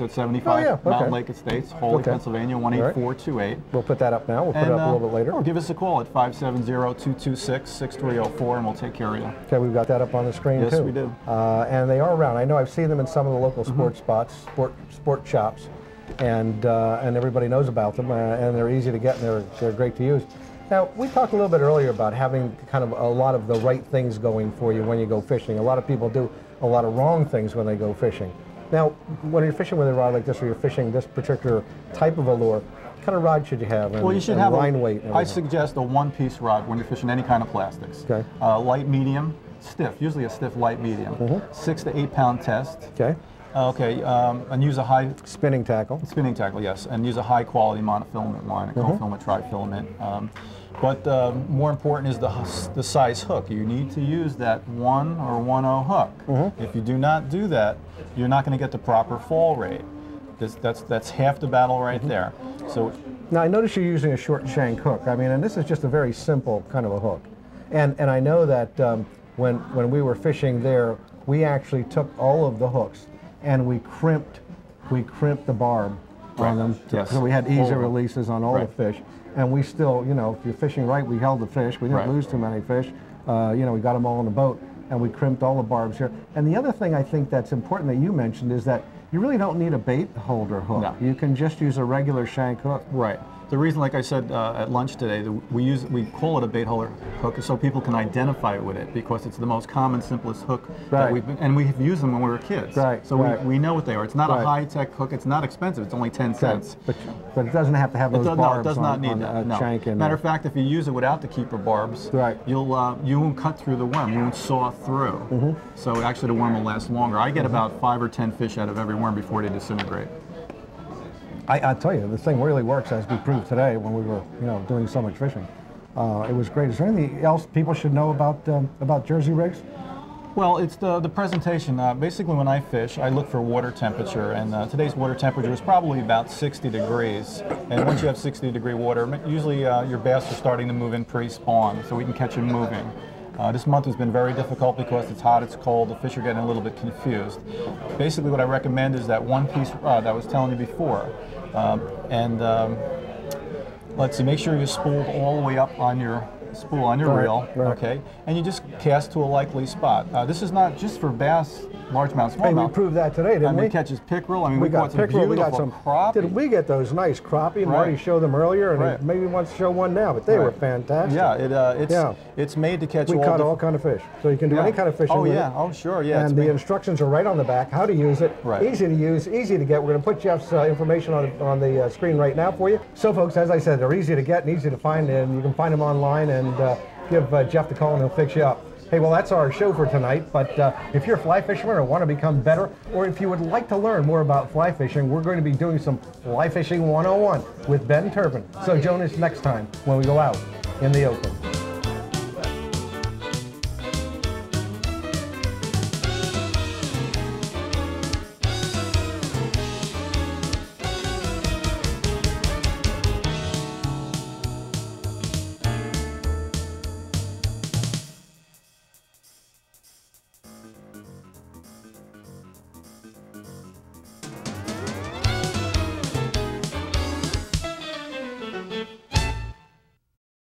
at 75 okay. Mountain Lake Estates, Hawley, Pennsylvania, 18428. We'll put that up now. We'll put it up a little bit later. Or give us a call at 570-226-6304 and we'll take care of you. Okay, we've got that up on the screen too. Yes, we do. And they are around. I know I've seen them in some of the local sports spots, sport shops, and everybody knows about them, and they're easy to get and they're great to use. Now, we talked a little bit earlier about having kind of a lot of the right things going for you when you go fishing. A lot of people do a lot of wrong things when they go fishing. Now, when you're fishing with a rod like this, or you're fishing this particular type of a lure, what kind of rod should you have? And, well, you should have line weight. I suggest a one-piece rod when you're fishing any kind of plastics. Okay. Light, medium, stiff. Usually a stiff, light, medium. 6 to 8 pound test. Okay. Okay, and use a high spinning tackle. Spinning tackle, yes, and use a high quality monofilament line, a cofilament, trifilament. But more important is the size hook. You need to use that 1 or 1/0 hook. If you do not do that, you're not going to get the proper fall rate. That's half the battle right there. So now I notice you're using a short shank hook. I mean, and this is just a very simple kind of a hook. And I know that when we were fishing there, we actually took all of the hooks and we crimped the barb on them. So we had easy releases on all the fish. And we still, you know, if you're fishing right, we held the fish. We didn't lose too many fish. You know, we got them all in the boat, and we crimped all the barbs here. And the other thing I think that's important that you mentioned is that you really don't need a bait holder hook. No. You can just use a regular shank hook. Right. The reason, like I said at lunch today, we call it a bait holder hook so people can identify it with it, because it's the most common, simplest hook that we've used them when we were kids. Right. So we know what they are. It's not a high-tech hook. It's not expensive. It's only 10 cents. But it doesn't have to have those barbs. No, it does not need that. No. Shank in Matter of fact, if you use it without the keeper barbs, you won't cut through the worm. You won't saw through. So actually, the worm will last longer. I get about 5 or 10 fish out of every worm before they disintegrate. I tell you, the thing really works, as we proved today when we were, you know, doing so much fishing. It was great. Is there anything else people should know about Jersey rigs? Well, it's the presentation. Basically, when I fish, I look for water temperature, and today's water temperature is probably about 60 degrees. And once you have 60-degree water, usually your bass are starting to move in pre-spawn, so we can catch them moving. This month has been very difficult because it's hot, it's cold, the fish are getting a little bit confused. Basically, what I recommend is that one-piece rod that I was telling you before. Let's see, make sure you spooled all the way up on your spool on your reel, okay? And you just cast to a likely spot. This is not just for bass, largemouth, smallmouth. Hey, we proved that today, didn't we? We catches pickerel. I mean, we got some pickerel, we got beautiful some crappie. Did we get those nice crappie? Marty showed them earlier, and he maybe wants to show one now, but they were fantastic. Yeah, it's made to catch we caught all kind of fish, so you can do any kind of fishing with it. Oh, sure, yeah. And the instructions are right on the back, how to use it. Easy to use, easy to get. We're going to put Jeff's information on the screen right now for you. So, folks, as I said, they're easy to get and easy to find, and you can find them online and give Jeff the call and he'll fix you up. Hey, well, that's our show for tonight, but if you're a fly fisherman or want to become better, or if you would like to learn more about fly fishing, we're going to be doing some Fly Fishing 101 with Ben Turpin. So join us next time when we go out in the open.